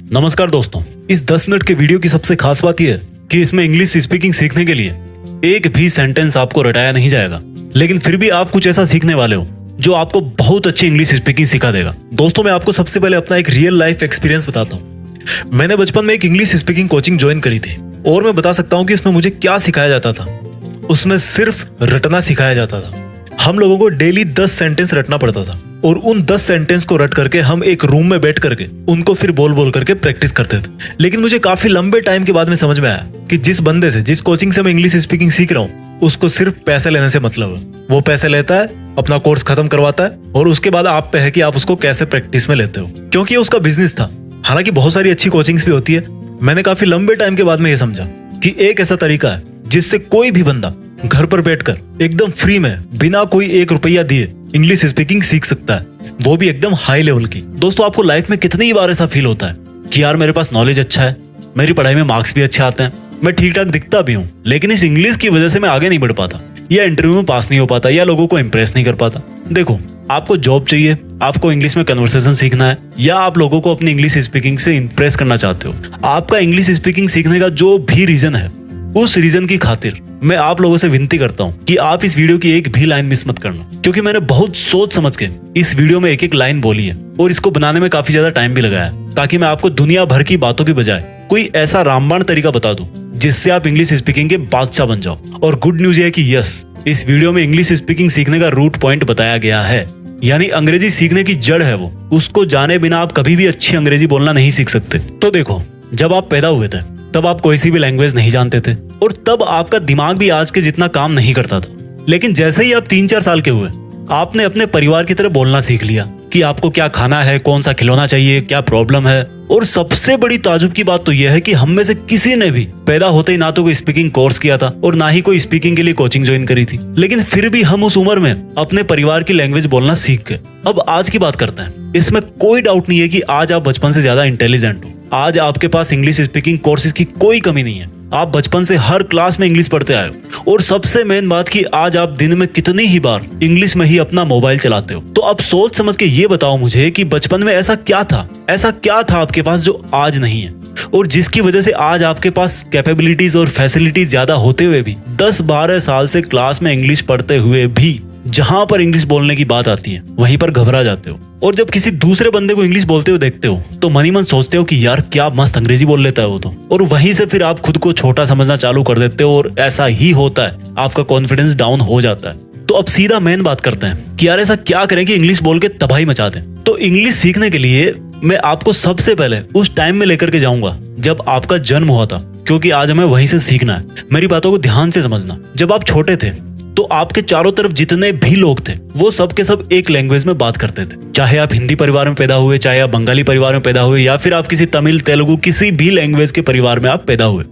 नमस्कार दोस्तों, इस 10 मिनट के वीडियो की सबसे खास बात यह है कि इसमें इंग्लिश स्पीकिंग सीखने के लिए एक भी सेंटेंस आपको रटाया नहीं जाएगा, लेकिन फिर भी आप कुछ ऐसा सीखने वाले हो जो आपको बहुत अच्छी इंग्लिश स्पीकिंग सिखा देगा। दोस्तों, मैं आपको सबसे पहले अपना एक रियल लाइफ एक्सपीरियंस बताता हूँ। मैंने बचपन में एक इंग्लिश स्पीकिंग कोचिंग ज्वाइन करी थी और मैं बता सकता हूँ कि इसमें मुझे क्या सिखाया जाता था। उसमें सिर्फ रटना सिखाया जाता था। हम लोगों को डेली 10 सेंटेंस रटना पड़ता था और उन 10 सेंटेंस को रट करके हम एक रूम में बैठ करके उनको फिर बोल बोल करके प्रैक्टिस करते थे। लेकिन मुझे काफी लंबे टाइम के बाद में समझ में आया कि जिस बंदे से, जिस कोचिंग से मैं इंग्लिश स्पीकिंग सीख रहा हूँ, उसको सिर्फ पैसे लेने से मतलब है। वो पैसे लेता है, अपना कोर्स खत्म करवाता है और उसके बाद आप पे है कि आप उसको कैसे प्रैक्टिस में लेते हो, क्योंकि ये उसका बिजनेस था। हालांकि बहुत सारी अच्छी कोचिंग्स भी होती है। मैंने काफी लंबे टाइम के बाद में ये समझा कि एक ऐसा तरीका है जिससे कोई भी बंदा घर पर बैठकर एकदम फ्री में बिना कोई 1 रुपया दिए इंग्लिश स्पीकिंग सीख सकता है, वो भी एकदम हाई लेवल की। दोस्तों, आपको लाइफ में कितनी बार ऐसा फील होता है कि यार मेरे पास नॉलेज अच्छा है, मेरी पढ़ाई में मार्क्स भी अच्छे आते हैं, मैं ठीक ठाक दिखता भी हूँ, लेकिन इस इंग्लिश की वजह से मैं आगे नहीं बढ़ पाता, या इंटरव्यू में पास नहीं हो पाता, या लोगों को इंप्रेस नहीं कर पाता। देखो, आपको जॉब चाहिए, आपको इंग्लिश में कन्वर्सेशन सीखना है, या आप लोगों को अपनी इंग्लिश स्पीकिंग से इंप्रेस करना चाहते हो, आपका इंग्लिश स्पीकिंग सीखने का जो भी रीजन है, उस रीजन की खातिर मैं आप लोगों से विनती करता हूँ कि आप इस वीडियो की एक भी लाइन मिस मत करना, क्योंकि मैंने बहुत सोच समझ के इस वीडियो में एक एक लाइन बोली है और इसको बनाने में काफी ज्यादा टाइम भी लगाया है, ताकि मैं आपको दुनिया भर की बातों की बजाय कोई ऐसा रामबाण तरीका बता दूं जिससे आप इंग्लिश स्पीकिंग के बादशाह बन जाओ। और गुड न्यूज है कि यस, इस वीडियो में इंग्लिश स्पीकिंग सीखने का रूट पॉइंट बताया गया है, यानी अंग्रेजी सीखने की जड़ है वो। उसको जाने बिना आप कभी भी अच्छी अंग्रेजी बोलना नहीं सीख सकते। तो देखो, जब आप पैदा हुए थे तब आप कोई सी भी लैंग्वेज नहीं जानते थे और तब आपका दिमाग भी आज के जितना काम नहीं करता था। लेकिन जैसे ही आप 3-4 साल के हुए, आपने अपने परिवार की तरह बोलना सीख लिया कि आपको क्या खाना है, कौन सा खिलौना चाहिए, क्या प्रॉब्लम है। और सबसे बड़ी ताजुब की बात तो यह है कि हम में से किसी ने भी पैदा होते ही ना तो कोई स्पीकिंग कोर्स किया था और ना ही कोई स्पीकिंग के लिए कोचिंग ज्वाइन करी थी, लेकिन फिर भी हम उस उम्र में अपने परिवार की लैंग्वेज बोलना सीख गए। अब आज की बात करते हैं। इसमें कोई डाउट नहीं है कि आज आप बचपन से ज्यादा इंटेलिजेंट हो। आज आपके पास इंग्लिश स्पीकिंग कोर्सेज की कोई कमी नहीं है। आप बचपन से हर क्लास में इंग्लिश पढ़ते आए हो। और सबसे मेन बात कि आज आप दिन में कितनी ही बार इंग्लिश में ही अपना मोबाइल चलाते हो। तो अब सोच समझ के ये बताओ मुझे कि बचपन में ऐसा क्या था आपके पास जो आज नहीं है, और जिसकी वजह से आज आपके पास कैपेबिलिटीज और फैसिलिटीज ज्यादा होते हुए भी 10-12 साल से क्लास में इंग्लिश पढ़ते हुए भी जहां पर इंग्लिश बोलने की बात आती है वहीं पर घबरा जाते हो। और जब किसी दूसरे बंदे को इंग्लिश बोलते हुए देखते हो तो मन ही मन सोचते हो कि यार क्या मस्त अंग्रेजी बोल लेता है वो तो, और वहीं से फिर आप खुद को छोटा समझना चालू कर देते हो और ऐसा ही होता है, आपका कॉन्फिडेंस डाउन हो जाता है। तो अब सीधा मेन बात करते हैं कि यार ऐसा क्या करें कि इंग्लिश बोल के तबाही मचा दें। तो इंग्लिश सीखने के लिए मैं आपको सबसे पहले उस टाइम में लेकर के जाऊंगा जब आपका जन्म हुआ था, क्योंकि आज हमें वहीं से सीखना है। मेरी बातों को ध्यान से समझना। जब आप छोटे थे तो आपके चारों तरफ जितने भी लोग थे वो सब के सब एक लैंग्वेज में बात करते थे। चाहे आप हिंदी परिवार में पैदा हुए, चाहे आप बंगाली परिवार में पैदा हुए, या फिर आप किसी तमिल, तेलुगु, किसी भी लैंग्वेज के परिवार में आप पैदा हुए,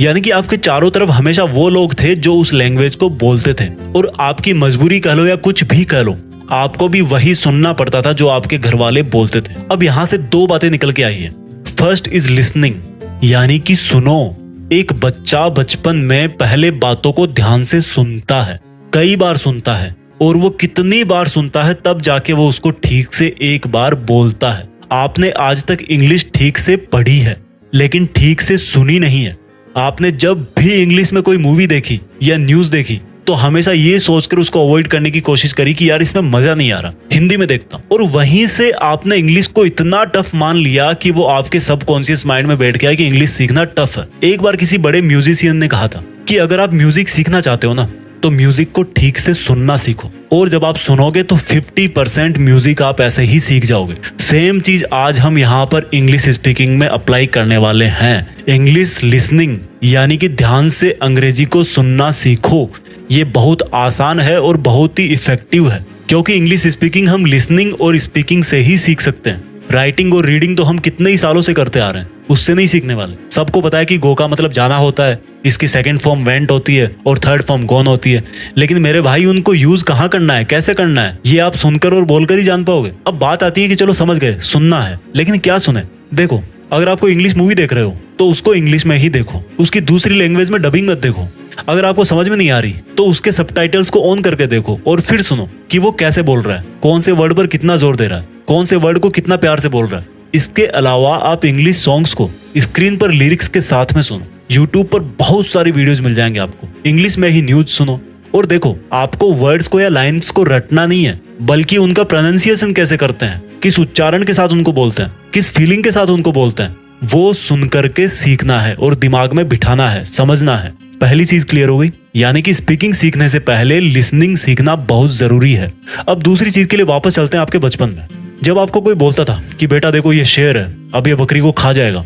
यानी कि आपके चारों तरफ हमेशा वो लोग थे जो उस लैंग्वेज को बोलते थे। और आपकी मजबूरी कह लो या कुछ भी कह लो, आपको भी वही सुनना पड़ता था जो आपके घर वाले बोलते थे। अब यहाँ से 2 बातें निकल के आई है। फर्स्ट इज लिसनिंग, यानी कि सुनो। एक बच्चा बचपन में पहले बातों को ध्यान से सुनता है, कई बार सुनता है, और वो कितनी बार सुनता है तब जाके वो उसको ठीक से एक बार बोलता है। आपने आज तक इंग्लिश ठीक से पढ़ी है लेकिन ठीक से सुनी नहीं है। आपने जब भी इंग्लिश में कोई मूवी देखी या न्यूज देखी तो हमेशा ये सोचकर उसको अवॉइड करने की कोशिश करी कि यार इसमें मजा नहीं आ रहा, हिंदी में देखता हूं। और वहीं से आपने इंग्लिश को इतना टफ मान लिया कि वो आपके सबकॉन्शियस माइंड में बैठ गया कि इंग्लिश सीखना टफ है। एक बार किसी बड़े म्यूजिशियन ने कहा था कि अगर आप म्यूजिक सीखना चाहते हो ना तो म्यूजिक को ठीक से सुनना सीखो, और जब आप सुनोगे तो 50% म्यूजिक आप ऐसे ही सीख जाओगे। सेम चीज आज हम यहाँ पर इंग्लिश स्पीकिंग में अप्लाई करने वाले हैं। इंग्लिश लिसनिंग, यानी कि ध्यान से अंग्रेजी को सुनना सीखो। ये बहुत आसान है और बहुत ही इफेक्टिव है, क्योंकि इंग्लिश स्पीकिंग हम लिसनिंग और स्पीकिंग से ही सीख सकते हैं। राइटिंग और रीडिंग तो हम कितने ही सालों से करते आ रहे हैं, उससे नहीं सीखने वाले। सबको पता है कि गो का मतलब जाना होता है, इसकी सेकंड फॉर्म वेंट होती है और थर्ड फॉर्म गॉन होती है, लेकिन मेरे भाई उनको यूज कहाँ करना है, कैसे करना है, ये आप सुनकर और बोलकर ही जान पाओगे। अब बात आती है कि चलो समझ गए, सुनना है, लेकिन क्या सुने। देखो, अगर आपको इंग्लिश मूवी देख रहे हो तो उसको इंग्लिश में ही देखो, उसकी दूसरी लैंग्वेज में डबिंग मत देखो। अगर आपको समझ में नहीं आ रही तो उसके सबटाइटल्स को ऑन करके देखो और फिर सुनो कि वो कैसे बोल रहा है, कौन से वर्ड पर कितना जोर दे रहा है, कौन से वर्ड को कितना प्यार से बोल रहा है। इसके अलावा आप इंग्लिश सॉन्ग्स को स्क्रीन पर लिरिक्स के साथ में सुनो। यूट्यूब पर बहुत सारी वीडियोस मिल जाएंगे आपको। इंग्लिश में ही न्यूज सुनो और देखो, आपको वर्ड्स को या लाइंस को रटना नहीं है, बल्कि उनका प्रोनाउंसिएशन कैसे करते हैं, किस उच्चारण के साथ उनको बोलते हैं, किस फीलिंग के साथ उनको बोलते हैं, वो सुन करके सीखना है और दिमाग में बिठाना है, समझना है। पहली चीज क्लियर हो गई, यानी कि स्पीकिंग सीखने से पहले लिसनिंग सीखना बहुत जरूरी है। अब दूसरी चीज के लिए वापस चलते हैं आपके बचपन में। जब आपको कोई बोलता था कि बेटा देखो ये शेर है, अब ये बकरी को खा जाएगा,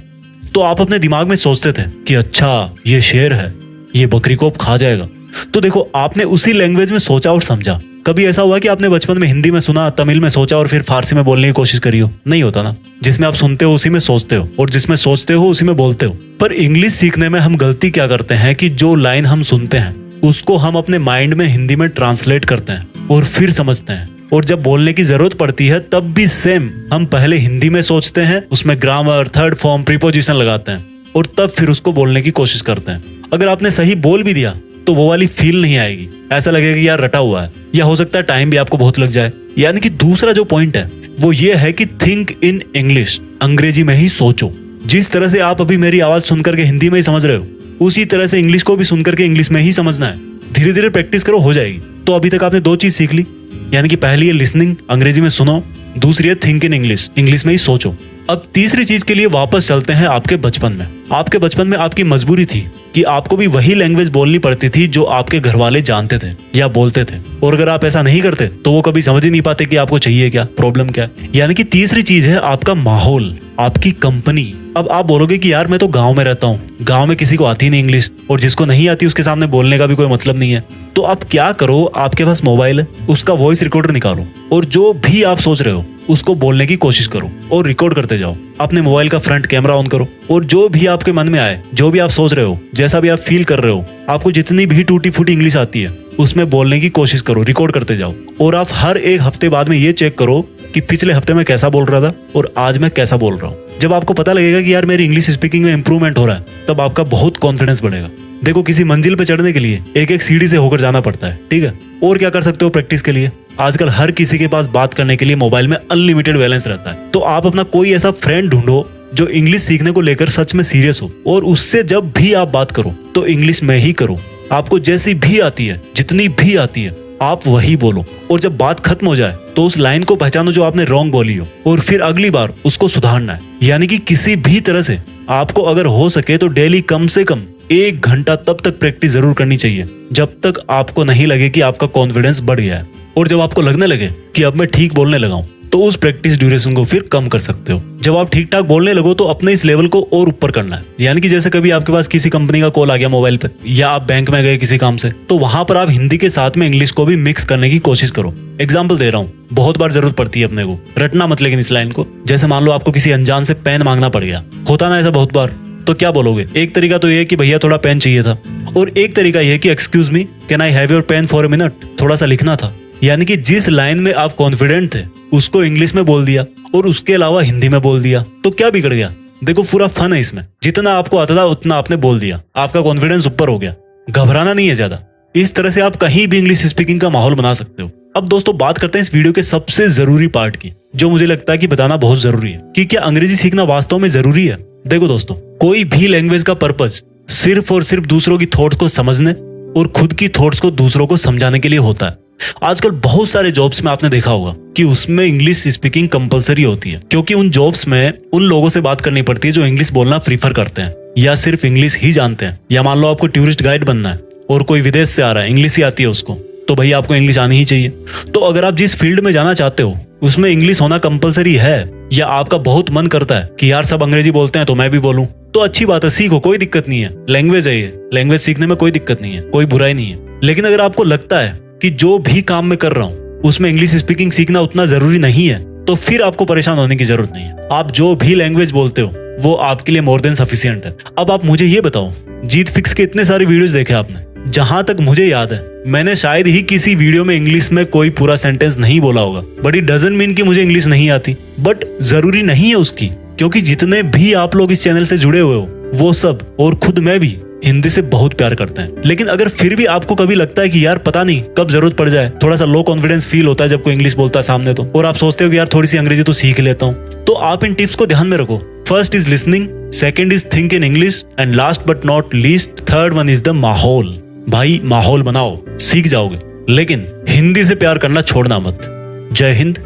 तो आप अपने दिमाग में सोचते थे कि अच्छा ये शेर है, ये बकरी को अब खा जाएगा। तो देखो, आपने उसी लैंग्वेज में सोचा और समझा। कभी ऐसा हुआ कि आपने बचपन में हिंदी में सुना, तमिल में सोचा और फिर फारसी में बोलने की कोशिश करी हो? नहीं होता ना। जिसमें आप सुनते हो उसी में सोचते हो और जिसमें सोचते हो उसी में बोलते हो। पर इंग्लिश सीखने में हम गलती क्या करते हैं कि जो लाइन हम सुनते हैं उसको हम अपने माइंड में हिंदी में ट्रांसलेट करते हैं और फिर समझते हैं, और जब बोलने की जरूरत पड़ती है तब भी सेम हम पहले हिंदी में सोचते हैं, उसमें ग्रामर, थर्ड फॉर्म, प्रीपोजिशन लगाते हैं और तब फिर उसको बोलने की कोशिश करते हैं। अगर आपने सही बोल भी दिया तो वो वाली फील नहीं आएगी, ऐसा लगेगा कि यार रटा हुआ है, या हो सकता है टाइम भी आपको बहुत लग जाए। यानी कि दूसरा जो पॉइंट है वो ये है कि थिंक इन इंग्लिश, अंग्रेजी में ही सोचो। जिस तरह से आप अभी मेरी आवाज सुनकर के हिंदी में ही समझ रहे हो, उसी तरह से इंग्लिश को भी सुनकर के इंग्लिश में ही समझना है। धीरे धीरे प्रैक्टिस करो, हो जाएगी। तो अभी तक आपने दो चीज सीख ली, यानी कि पहली है लिसनिंग, अंग्रेजी में सुनो, दूसरी है थिंक इन इंग्लिश, इंग्लिश में ही सोचो। अब तीसरी चीज के लिए वापस चलते हैं आपके बचपन में। आपके बचपन में आपकी मजबूरी थी कि आपको भी वही लैंग्वेज बोलनी पड़ती थी जो आपके घर वाले जानते थे या बोलते थे, और अगर आप ऐसा नहीं करते तो वो कभी समझ ही नहीं पाते कि आपको चाहिए क्या, प्रॉब्लम क्या। यानी कि तीसरी चीज है आपका माहौल, आपकी कंपनी। अब आप बोलोगे कि यार मैं तो गांव में रहता हूँ, गांव में किसी को आती नहीं इंग्लिश, और जिसको नहीं आती उसके सामने बोलने का भी कोई मतलब नहीं है। तो आप क्या करो, आपके पास मोबाइल है, उसका वॉइस रिकॉर्डर निकालो और जो भी आप सोच रहे हो उसको बोलने की कोशिश करो और रिकॉर्ड करते जाओ। अपने मोबाइल का फ्रंट कैमरा ऑन करो और जो भी आपके मन में आए, जो भी आप सोच रहे हो, जैसा भी आप फील कर रहे हो, आपको जितनी भी टूटी फूटी इंग्लिश आती है उसमें बोलने की कोशिश करो, रिकॉर्ड करते जाओ। और आप हर एक हफ्ते बाद में ये चेक करो कि पिछले हफ्ते में कैसा बोल रहा था और आज मैं कैसा बोल रहा हूँ। जब आपको पता लगेगा कि यार मेरी इंग्लिश स्पीकिंग में इंप्रूवमेंट हो रहा है, तब आपका बहुत कॉन्फिडेंस बढ़ेगा। देखो, किसी मंजिल पे चढ़ने के लिए एक एक सीढ़ी से होकर जाना पड़ता है, ठीक है। और क्या कर सकते हो प्रैक्टिस के लिए? आजकल हर किसी के पास बात करने के लिए मोबाइल में अनलिमिटेड बैलेंस रहता है, तो आप अपना कोई ऐसा फ्रेंड ढूंढो जो इंग्लिश सीखने को लेकर सच में सीरियस हो, और उससे जब भी आप बात करो तो इंग्लिश में ही करो। आपको जैसी भी आती है, जितनी भी आती है, आप वही बोलो। और जब बात खत्म हो जाए तो उस लाइन को पहचानो जो आपने रॉन्ग बोली हो, और फिर अगली बार उसको सुधारना है। यानी कि किसी भी तरह से आपको अगर हो सके तो डेली कम से कम 1 घंटा तब तक प्रैक्टिस जरूर करनी चाहिए, जब तक आपको नहीं लगे कि आपका कॉन्फिडेंस बढ़ गया है। और जब आपको लगने लगे कि अब मैं ठीक बोलने लगा हूं, तो उस प्रैक्टिस ड्यूरेशन को फिर कम कर सकते हो। जब आप ठीक ठाक बोलने लगो तो अपने इस लेवल को और ऊपर करना है। यानी कि जैसे कभी आपके पास किसी कंपनी का कॉल आ गया मोबाइल पे, या आप बैंक में गए किसी काम से, तो वहां पर आप हिंदी के साथ में इंग्लिश को भी मिक्स करने की कोशिश करो। एग्जाम्पल दे रहा हूँ, बहुत बार जरूरत पड़ती है अपने को, रटना मत लेकिन इस लाइन को। जैसे मान लो आपको किसी अनजान से पेन मांगना पड़ गया, होता ना ऐसा बहुत बार, तो क्या बोलोगे? एक तरीका तो ये कि भैया थोड़ा पेन चाहिए था, और एक तरीका ये कि excuse me, can I have your pen for a minute, थोड़ा सा लिखना था। यानी कि जिस लाइन में आप कॉन्फिडेंट थे उसको इंग्लिश में बोल दिया और उसके अलावा हिंदी में बोल दिया, तो क्या बिगड़ गया? देखो, पूरा फन है इसमें। जितना आपको आता था उतना आपने बोल दिया, आपका कॉन्फिडेंस ऊपर हो गया। घबराना नहीं है ज्यादा। इस तरह से आप कहीं भी इंग्लिश स्पीकिंग का माहौल बना सकते हो। अब दोस्तों, बात करते हैं इस वीडियो के सबसे जरूरी पार्ट की, जो मुझे लगता है कि बताना बहुत जरूरी है, कि क्या अंग्रेजी सीखना वास्तव में जरूरी है। देखो दोस्तों, कोई भी लैंग्वेज का पर्पस सिर्फ और सिर्फ दूसरों की थॉट्स को समझने और खुद की थॉट्स को दूसरों को समझाने के लिए होता है। आजकल बहुत सारे जॉब्स में आपने देखा होगा कि उसमें इंग्लिश स्पीकिंग कंपलसरी होती है, क्योंकि उन जॉब्स में उन लोगों से बात करनी पड़ती है जो इंग्लिश बोलना प्रीफर करते हैं या सिर्फ इंग्लिश ही जानते हैं। या मान लो आपको टूरिस्ट गाइड बनना है और कोई विदेश से आ रहा है, इंग्लिश ही आती है उसको, तो भैया आपको इंग्लिश आनी ही चाहिए। तो अगर आप जिस फील्ड में जाना चाहते हो उसमें इंग्लिश होना कंपलसरी है, या आपका बहुत मन करता है कि यार सब अंग्रेजी बोलते हैं तो मैं भी बोलूं, तो अच्छी बात है, सीखो, कोई दिक्कत नहीं है। लैंग्वेज है ये, लैंग्वेज सीखने में कोई दिक्कत नहीं है, कोई बुराई नहीं है। लेकिन अगर आपको लगता है कि जो भी काम मैं कर रहा हूँ उसमें इंग्लिश स्पीकिंग सीखना उतना जरूरी नहीं है, तो फिर आपको परेशान होने की जरूरत नहीं है। आप जो भी लैंग्वेज बोलते हो वो आपके लिए मोर देन सफिशिएंट है। अब आप मुझे ये बताओ, जीत फिक्स के इतने सारे वीडियोस देखे आपने, जहां तक मुझे याद है मैंने शायद ही किसी वीडियो में इंग्लिश में कोई पूरा सेंटेंस नहीं बोला होगा। बट इट डजंट मीन कि मुझे इंग्लिश नहीं आती, बट जरूरी नहीं है उसकी, क्योंकि जितने भी आप लोग इस चैनल से जुड़े हुए हो वो सब और खुद मैं भी हिंदी से बहुत प्यार करते हैं। लेकिन अगर फिर भी आपको कभी लगता है कि यार पता नहीं कब जरूरत पड़ जाए, थोड़ा सा लो कॉन्फिडेंस फील होता है जब कोई इंग्लिश बोलता है सामने तो, और आप सोचते हो कि यार थोड़ी सी अंग्रेजी तो सीख लेता हूँ, तो आप इन टिप्स को ध्यान में रखो। First is listening, second is think in English, and last but not least third one is the माहौल। भाई माहौल बनाओ, सीख जाओगे, लेकिन हिंदी से प्यार करना छोड़ना मत। जय हिंद,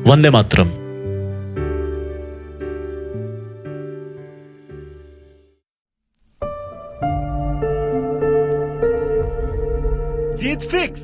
वंदे मातरम। जीत फिक्स।